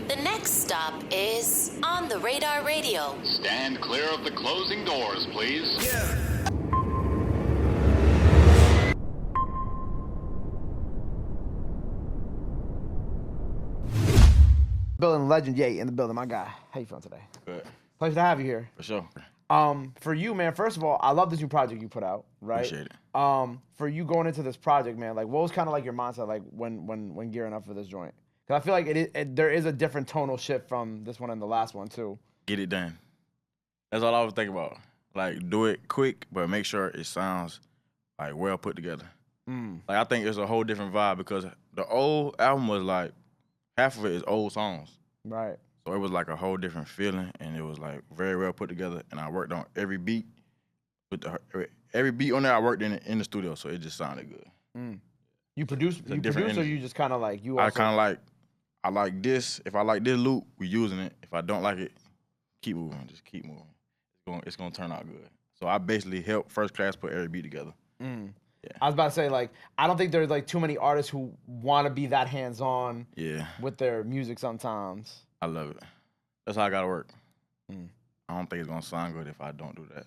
The next stop is On the Radar Radio. Stand clear of the closing doors, please. Yeah. Building legend, Yay, in the building. My guy, how you feeling today? Good. Pleasure to have you here. For sure. For you, man, first of all, I love this new project you put out, right? Appreciate it. For you going into this project, man, like what was kind of like your mindset like when gearing up for this joint? Because I feel like there is a different tonal shift from this one and the last one too. Get it done. That's all I was thinking about. Like, do it quick, but make sure it sounds like well put together. Like, I think it's a whole different vibe because the old album was like, half of it is old songs. Right. So it was like a whole different feeling, and it was like very well put together. And I worked on every beat. Every beat on there, I worked in the studio, so it just sounded good. You produce, or you just kind of like you? Also... I kind of like, I like this. If I like this loop, we using it. If I don't like it, keep moving. Just keep moving. It's gonna turn out good. So I basically helped First Class put every beat together. Yeah. I was about to say, like, I don't think there's like too many artists who want to be that hands-on with their music sometimes. I love it. That's how I gotta work. I don't think it's gonna sound good if I don't do that.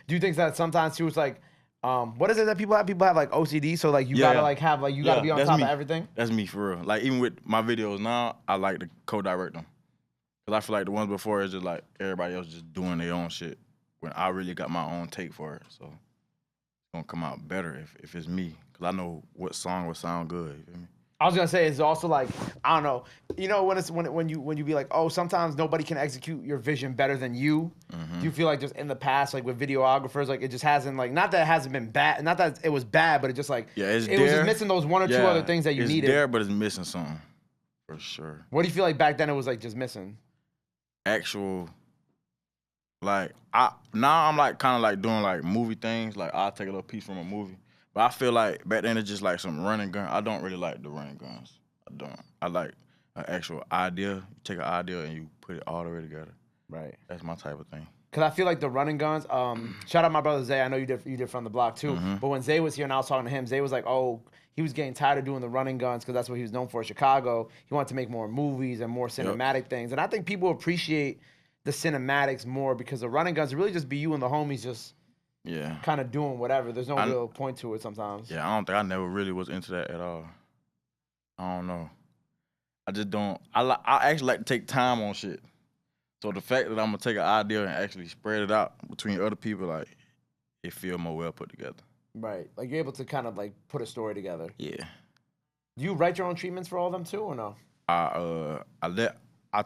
Do you think that sometimes too it's like, what is it that people have? People have like OCD, so like you gotta like have like you gotta be on top of everything. That's me for real. Like even with my videos now, I like to co-direct them. Cause I feel like the ones before is just like everybody else just doing their own shit when I really got my own take for it. So it's gonna come out better if it's me. Cause I know what song would sound good. You feel me? I was gonna say it's also like, I don't know, you know when you be like, oh, sometimes nobody can execute your vision better than you. Do you feel like just in the past, like with videographers, like it just hasn't like, not that it hasn't been bad, not that it was bad, but it just like it was just missing those one or two other things that you needed. It's there, but it's missing something for sure. What do you feel like back then it was like just missing? Actual, like now I'm like kind of like doing like movie things. Like I'll take a little piece from a movie. But I feel like back then it's just like some running gun. I don't really like the running guns. I don't. I like an actual idea. You take an idea and you put it all the way together. Right. That's my type of thing. Cause I feel like the running guns. Shout out my brother Zay. I know you did from the block too. But when Zay was here and I was talking to him, Zay was like, oh, he was getting tired of doing the running guns because that's what he was known for in Chicago. He wanted to make more movies and more cinematic things. And I think people appreciate the cinematics more because the running guns really just be you and the homies just. Yeah, kind of doing whatever. There's no real point to it sometimes. Yeah, I don't think I never really was into that at all. I don't know. I just don't. I actually like to take time on shit. So the fact that I'm gonna take an idea and actually spread it out between other people, like it feel more well put together. Right, like you're able to kind of like put a story together. Yeah. Do you write your own treatments for all of them too, or no? I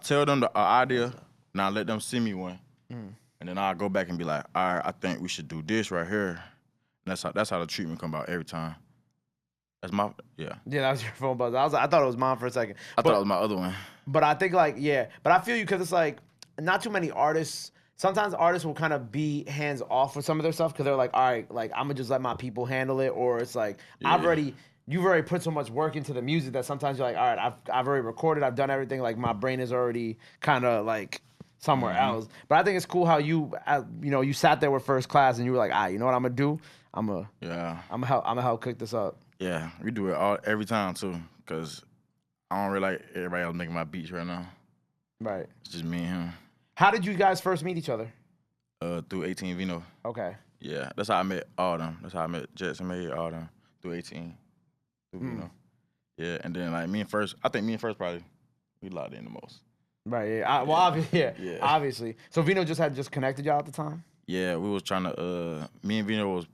tell them the idea, and I let them send me one. And then I'll go back and be like, all right, I think we should do this right here. And that's how the treatment come out every time. That's my, Yeah, that was your phone buzz. I thought it was mine for a second. I thought it was my other one. But I think like, but I feel you because it's like, not too many artists, sometimes artists will kind of be hands off with some of their stuff because they're like, all right, like I'm gonna just let my people handle it. Or it's like, you've already put so much work into the music that sometimes you're like, all right, I've already recorded, I've done everything. Like my brain is already kind of like, somewhere else. But I think it's cool how you sat there with First Class and you were like, you know what I'm gonna do? I'm gonna help cook this up. Yeah, we do it every time too, cause I don't really like everybody else making my beats right now. Right. It's just me and him. How did you guys first meet each other? Through 18 Vino. Okay. Yeah, that's how I met all them. That's how I met Jets and May, all them through 18. Through Vino. Yeah, and then like me and First probably we locked in the most. Right, yeah. Obviously. So Vino just connected y'all at the time? Yeah, we was trying to, me and Vino was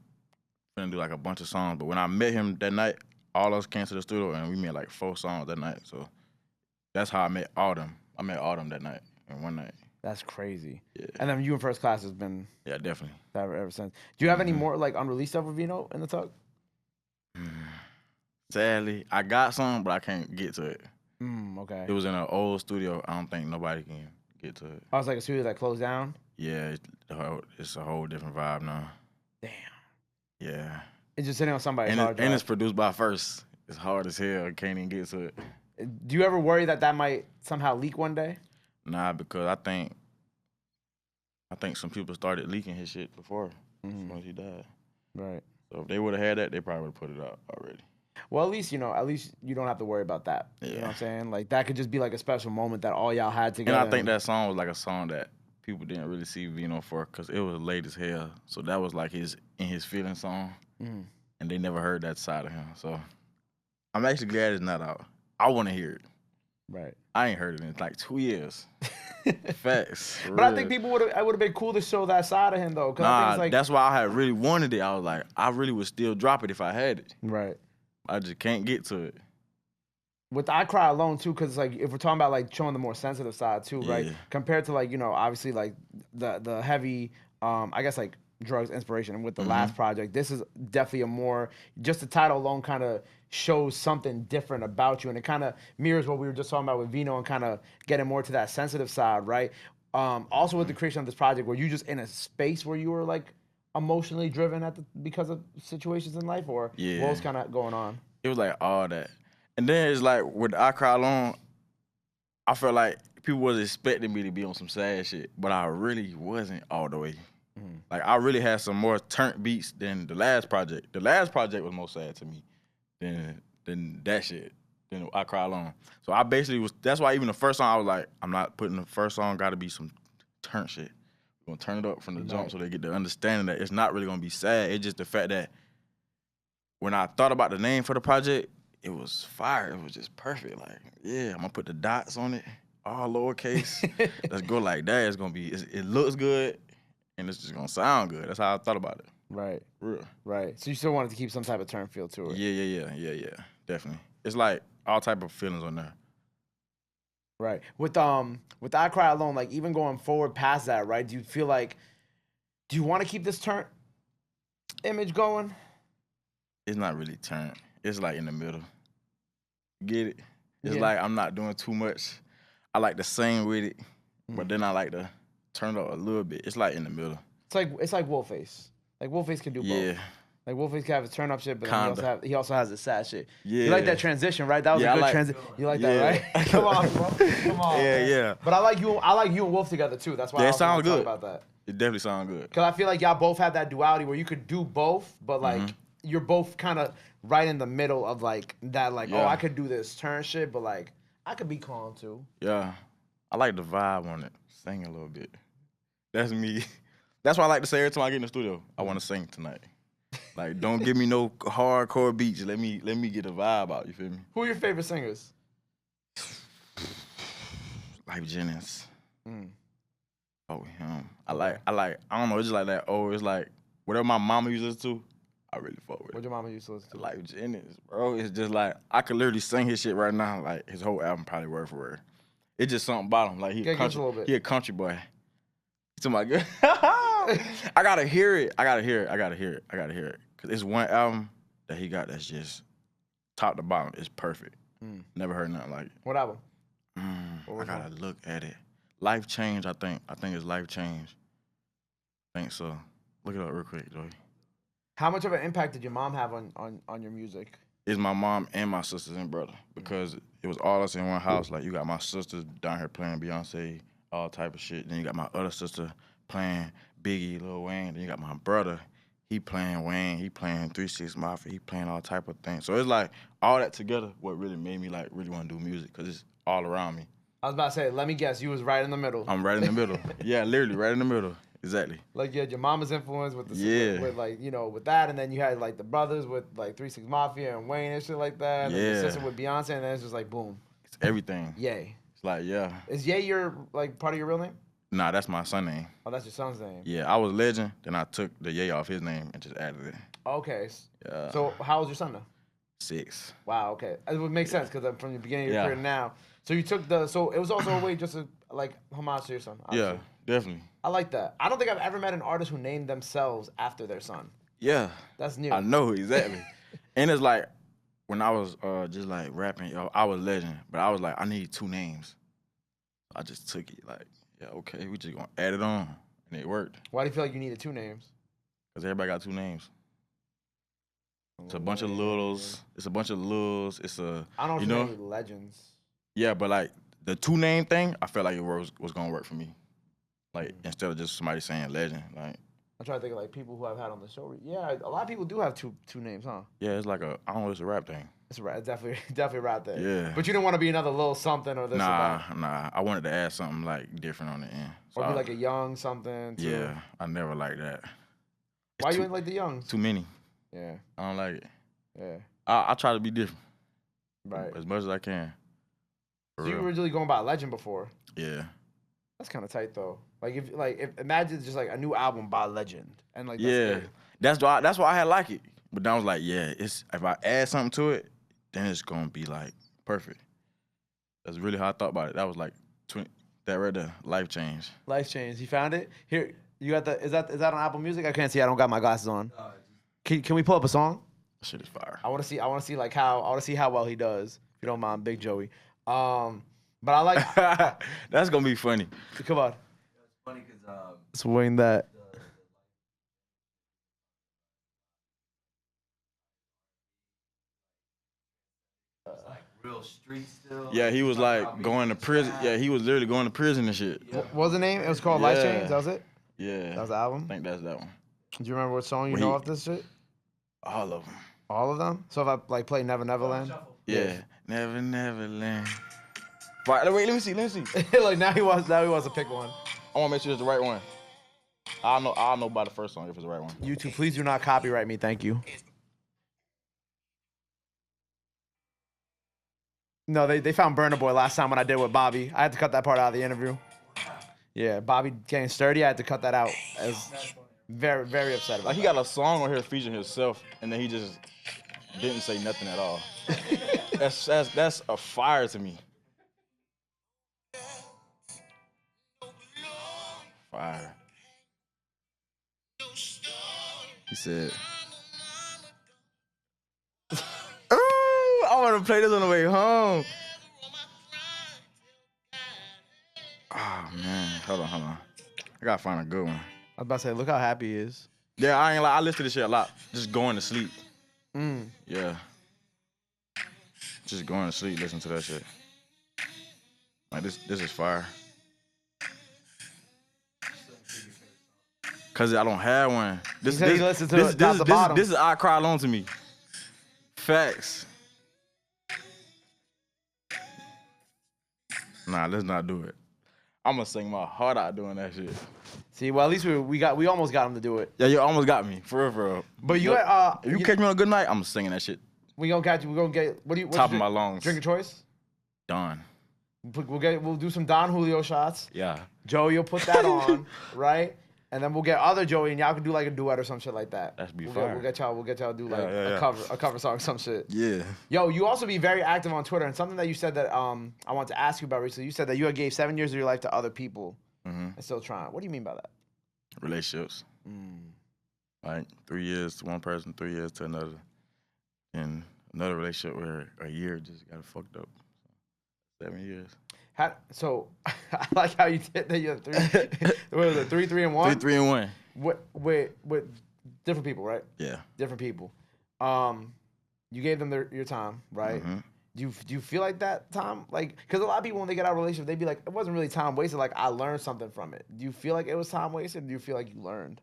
gonna do like a bunch of songs, but when I met him that night, all of us came to the studio and we made like 4 songs that night. So that's how I met Autumn. I met Autumn that night, in one night. That's crazy. Yeah. And then you and First Class has been... Yeah, definitely. Ever since. Do you have any more like unreleased stuff with Vino in the tuck? Sadly, I got some, but I can't get to it. Okay. It was in an old studio. I don't think nobody can get to it. Oh, it's like a studio that closed down? Yeah, it's a whole different vibe now. Damn. Yeah. It's just sitting on somebody's hard drive. And it's produced by First. It's hard as hell. I can't even get to it. Do you ever worry that might somehow leak one day? Nah, because I think some people started leaking his shit before once he died. Right. So if they would have had that, they probably would have put it out already. Well, at least you don't have to worry about that. You know what Yeah. I'm saying? Like that could just be like a special moment that all y'all had And together. I think that song was like a song that people didn't really see Vino for because it was late as hell. So that was like his in his feeling song, and they never heard that side of him. So I'm actually glad it's not out. I want to hear it. Right. I ain't heard it in like 2 years. Facts. But I think people it would have been cool to show that side of him though. 'Cause I think Nah, it's like, that's why I had really wanted it. I was like, I really would still drop it if I had it. right. I just can't get to it. With I Cry Alone too, because like if we're talking about like showing the more sensitive side too, right? Yeah. Compared to like obviously like the heavy I guess like drugs inspiration with the last project, this is definitely a more just the title alone kind of shows something different about you, and it kind of mirrors what we were just talking about with Vino and kind of getting more to that sensitive side, right? Also with the creation of this project, were you just in a space where you were like emotionally driven because of situations in life, or Yeah. what was kind of going on? It was like all that. And then it's like with I Cry Alone, I felt like people was expecting me to be on some sad shit, but I really wasn't all the way. Like I really had some more turnt beats than the last project. The last project was more sad to me than that shit, than I Cry Alone. So I basically was, that's why even the first song I was like, I'm not putting the first song, gotta be some turnt shit. We're gonna turn it up from the jump so they get the understanding that it's not really gonna be sad. It's just the fact that when I thought about the name for the project, it was fire. It was just perfect. Like, yeah, I'm gonna put the dots on it, all lowercase. Let's go like that. It's gonna be, it looks good, and it's just gonna sound good. That's how I thought about it. Right. Real. Right. So you still wanted to keep some type of turn feel to it. Yeah. Definitely. It's like all type of feelings on there. Right. With I Cry Alone, like even going forward past that, right? Do you want to keep this turn image going? It's not really turned. It's like in the middle. Get it? It's Yeah. like I'm not doing too much. I like to sing with it, but then I like to turn it up a little bit. It's like in the middle. It's like Wolface. Like Wolface can do Yeah. both. Like Wolface can have his turn up shit, but then he also has the sad shit. Yeah. You like that transition, right? That was Yeah, a I good like- transition. You like Yeah. that, right? Come on, bro. Come on. man. Yeah. But I like you and Wolf together too. That's why Yeah, I it also wanna sounds talk good. about that. It definitely sounds good. Cause I feel like y'all both have that duality where you could do both, but like you're both kind of right in the middle of like that, like Yeah. I could do this turn shit, but like I could be calm too. Yeah. I like the vibe on it. Sing a little bit. That's me. That's why I like to say every time I get in the studio, I want to sing tonight. Like, don't give me no hardcore beats. Let me get a vibe out. You feel me? Who are your favorite singers? Like Jennings. Oh, him. I don't know. It's just like that. Oh, it's like whatever my mama used to listen to, I really fuck with What it. your mama used to listen to? Like Jennings, bro. It's just like I could literally sing his shit right now. Like his whole album, probably word for word. It's just something about him. Like Yeah, give us a little bit. he a country boy. To my good. I gotta hear it. Cause it's one album that he got that's just top to bottom. It's perfect. Never heard nothing like it. What album? I gotta look at it. Life Change, I think. I think it's Life Change. I think so. Look it up real quick, Joey. How much of an impact did your mom have on your music? It's my mom and my sisters and brother because it was all us in one house. Like you got my sisters down here playing Beyonce, all type of shit. Then you got my other sister playing Biggie, Lil Wayne. Then you got my brother, he playing Wayne, he playing 3 6 Mafia, he playing all type of things. So it's like all that together what really made me like really want to do music because it's all around me. I was about to say, let me guess, you was right in the middle. I'm right in the middle. Yeah, literally right in the middle. Exactly. Like you had your mama's influence with the Yeah. with like with that, and then you had like the brothers with like 3 6 Mafia and Wayne and shit like that. And then your Yeah. sister with Beyonce, and then it's just like boom, It's everything. yay. It's like, yeah. Is Ye your like part of your real name? Nah, that's my son name. Oh, that's your son's name. Yeah, I was Legend, then I took the Ye off his name and just added it. Okay. Yeah. So how old's your son now? 6. Wow. Okay. It would make sense because from the beginning of your Yeah. career now. So you took so it was also a way just to like homage to your son. Yeah, obviously. definitely. I like that. I don't think I've ever met an artist who named themselves after their son. Yeah. That's new. I know, exactly. And it's like, when I was just like rapping, I was Legend, but I was like, I need 2 names. I just took it like, yeah, okay, we just gonna add it on. And it worked. Why do you feel like you needed 2 names? Because everybody got 2 names. It's a bunch of Lils. It's a bunch of Lils. It's a, I don't you know know? if there's any legends. Yeah, but like the 2 name thing, I felt like it was gonna work for me. Like instead of just somebody saying Legend, like I'm trying to think of like people who I've had on the show. Yeah, a lot of people do have two names, huh? Yeah, it's like I don't know, it's a rap thing. It's right, definitely right there. Yeah. But you didn't want to be another little something or this or that. Nah. I wanted to add something like different on the end. So Or be like a young something. Too. Yeah, I never like that. Why you ain't like the youngs? Too many. Yeah. I don't like it. Yeah. I try to be different. Right. As much as I can. So you were really going by Legend before. Yeah. That's kind of tight though. Like if imagine just like a new album by Legend and like that's why I had like it. But then I was like, yeah, it's if I add something to it, then it's gonna be like perfect. That's really how I thought about it. That was like that right there, life change. Life change. You found it? Here, you got the is that on Apple Music? I can't see. I don't got my glasses on. Can we pull up a song? That shit is fire. I want to see how well he does. If you don't mind, Big Joey. But I like. That's gonna be funny. Come on. It's funny because Swing that. like real street still. Yeah, he was like going to prison. Yeah, he was literally going to prison and shit. What was the name? It was called Life Change. That was it. Yeah. That was the album. I think that's that one. Do you remember what song you know off this shit? All of them. All of them. So if I like play Never Neverland. Yeah. Never Neverland. Right, wait, let me see. Like now he wants to pick one. I want to make sure it's the right one. I'll know by the first song if it's the right one. YouTube, please do not copyright me. Thank you. No, they found Burna Boy last time when I did with Bobby. I had to cut that part out of the interview. Yeah, Bobby getting sturdy. I had to cut that out. I was very, very upset about Like he got a song on here featuring himself, and then he just didn't say nothing at all. that's a fire to me. Fire. He said, "Ooh, I want to play this on the way home." Oh man, hold on. I gotta find a good one. I was about to say, look how happy he is. Yeah, I ain't like I listen to this shit a lot. Just going to sleep. Yeah. Just going to sleep, listen to that shit. Like this is fire. Cause I don't have one. This is I Cry Alone to me. Facts. Nah, let's not do it. I'm gonna sing my heart out doing that shit. See, well at least we almost got him to do it. Yeah, you almost got me. For real. But you if you catch me on a good night, I'm singing that shit. We gonna catch you. We gonna get Top of my lungs. Drink of choice. Done. We'll do some Don Julio shots. Yeah. Joey will put that on, right? And then we'll get other Joey and y'all can do like a duet or some shit like that. That's be fire. fire. We'll get y'all do like a cover song, some shit. Yeah. Yo, you also be very active on Twitter, and something that you said that I want to ask you about recently. You said that you had gave 7 years of your life to other people and still trying. What do you mean by that? Relationships. Like 3 years to one person, 3 years to another. And another relationship where a year just got fucked up. 7 years. So I like how you did that. You had what was it, 3, 3, and 1? 3, 3, and 1. With different people, right? Yeah. Different people. You gave them your time, right? Do you feel like that time? Like, because a lot of people when they get out of a relationship, they be like, it wasn't really time wasted. Like, I learned something from it. Do you feel like it was time wasted? Or do you feel like you learned?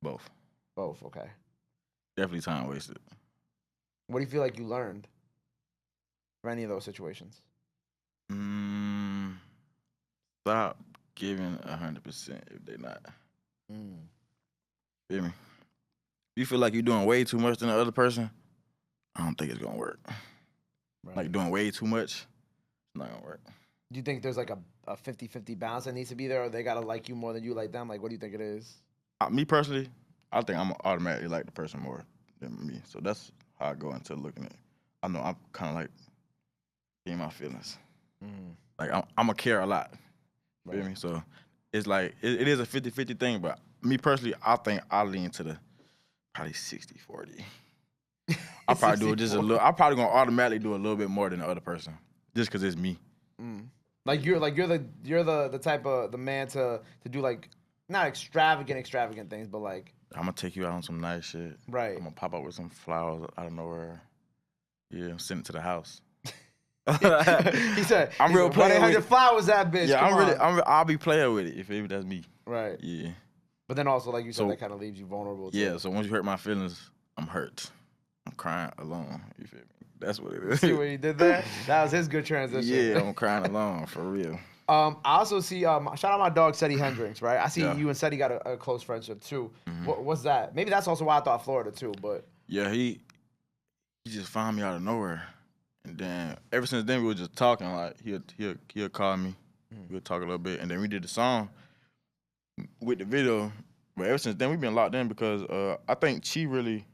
Both. Both. Okay. Definitely time wasted. What do you feel like you learned from any of those situations? Stop giving 100% if they're not. Feel me? If you feel like you're doing way too much than the other person, I don't think it's gonna work. Right. Like doing way too much, it's not gonna work. Do you think there's like a 50-50 balance that needs to be there, or they gotta like you more than you like them? Like, what do you think it is? Me personally, I think I'm automatically like the person more than me. So that's how I go into looking at it. I know I'm kind of like in my feelings. Like I'm a care a lot. Feel me? So it's like it is a 50-50 thing, but me personally, I think I lean to the probably 60-40. I probably do it just a little. I'm probably gonna automatically do a little bit more than the other person, just cause it's me. Like you're the type of the man to do like not extravagant things, but like I'm gonna take you out on some nice shit. Right. I'm gonna pop up with some flowers out of nowhere. Yeah, send it to the house. he said, "I'm real player with it. flowers, that bitch." Yeah, Come on. I'll be player with it if that's me. Right. Yeah. But then also, like you said, So- that kind of leaves you vulnerable. Too. Yeah, so once you hurt my feelings, I'm hurt. I'm crying alone. You feel me? That's what it is. See what he did there? That was his good transition. Yeah, I'm crying alone for real. I also see. Shout out my dog Seti Hendricks, right? I see Yeah. you and Seti got a close friendship too. What's that? Maybe that's also why I thought Florida too. But Yeah, he just found me out of nowhere, and then ever since then we were just talking. Like he'll call me, we'll talk a little bit, and then we did the song with the video. But ever since then we've been locked in because I think Chi really,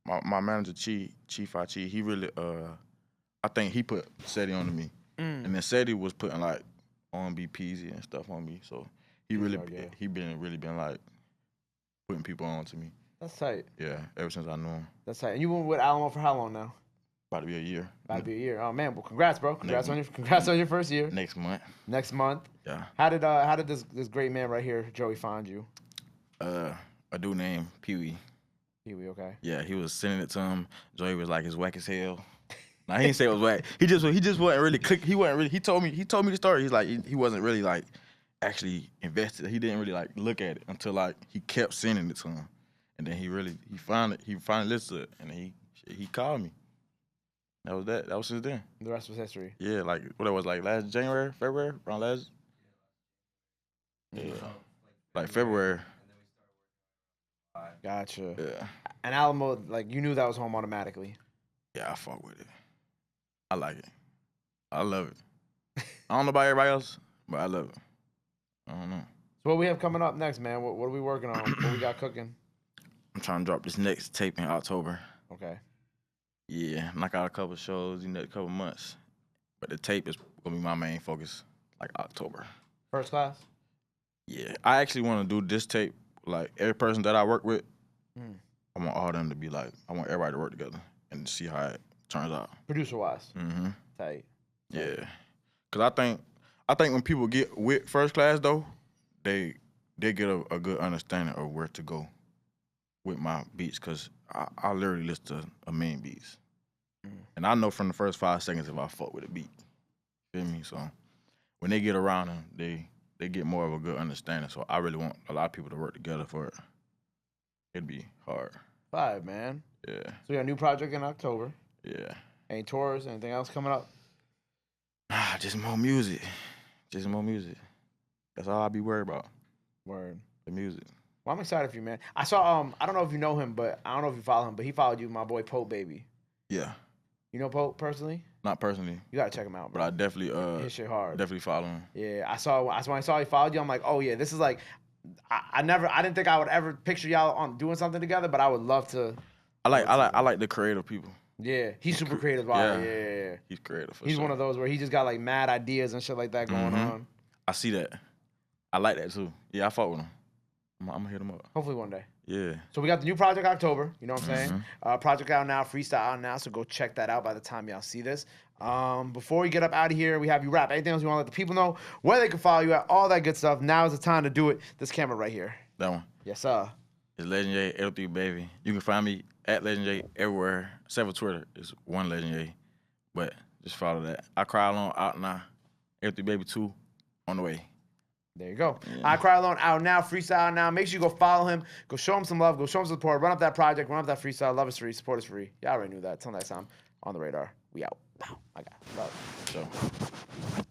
my manager Chief Chi, he really I think he put Seti onto me, and then Seti was putting like R&B Peasy and stuff on me. So he really been like putting people on to me. that's tight. Yeah, ever since I knew him. That's tight. And you been with Alamo for how long now? About to be a year. About to be a year. Oh man, well congrats, bro. Congrats on your first year. Next month. Next month. Yeah. How did this great man right here, Joey, find you? A dude named Pee Wee. Pee Wee, okay. Yeah, he was sending it to him. Joey was like, it's whack as hell. Nah, he didn't say it was whack. He just wasn't really click. He wasn't really. He told me the story. He's like he wasn't really like actually invested. He didn't really like look at it until like he kept sending it to him, and then he finally listened to it, and then he called me. That was that. That was since then. The rest was history. Yeah, like what it was like last January, February, around last. Yeah, like February. Gotcha. Yeah. And Alamo, like you knew that was home automatically. Yeah, I fuck with it. I like it. I love it. I don't know about everybody else, but I love it. I don't know. So what we have coming up next, man? What are we working on? What we got cooking? I'm trying to drop this next tape in October. Okay. Yeah, knock out a couple shows in a couple months. But the tape is gonna be my main focus, like October. First class? Yeah, I actually want to do this tape. Like every person that I work with, I want all them to be like, I want everybody to work together and see how it turns out. Producer wise. Mm-hmm. Tight. Yeah, cause I think when people get with First Class though, they get a good understanding of where to go with my beats. Cause I literally listen to a million beats, and I know from the first 5 seconds if I fuck with a beat. Feel me? So when they get around them, they get more of a good understanding. So I really want a lot of people to work together for it. It'd be hard. 5, man. Yeah. So we got a new project in October. Yeah. Any tours? Anything else coming up? Just more music. Just more music. That's all I be worried about. Word. The music. Well, I'm excited for you, man. I saw I don't know if you know him, but I don't know if you follow him, but he followed you, my boy Pope Baby. Yeah. You know Pope personally? Not personally, You gotta check him out, but bro. I definitely His shit hard. definitely follow him. Yeah, when I saw he followed you, I'm like, oh yeah, this is like, I didn't think I would ever picture y'all on doing something together, but I would love to. I like the creative people. Yeah, he's super creative. Yeah. Yeah. He's creative. For He's sure. one of those where he just got like mad ideas and shit like that going on. I see that. I like that too. Yeah, I fuck with him. I'm gonna hit him up. Hopefully one day. Yeah. So we got the new project October. You know what I'm saying? Project out now, freestyle out now. So go check that out by the time y'all see this. Before we get up out of here, we have you rap. Anything else you want to let the people know? Where they can follow you at, all that good stuff. Now is the time to do it. This camera right here. That one. Yes, sir. It's Legend J 803 baby. You can find me at Legend J everywhere. Except for Twitter. It's one Legend J. But just follow that. I Cry Alone out now. 803 baby 2 on the way. There you go. I Cry Alone out now, freestyle now. Make sure you go follow him. Go show him some love. Go show him some support. Run up that project. Run up that freestyle. Love is free. Support is free. Y'all already knew that. Till next time. On the radar. We out. Wow. I got it. Love. So.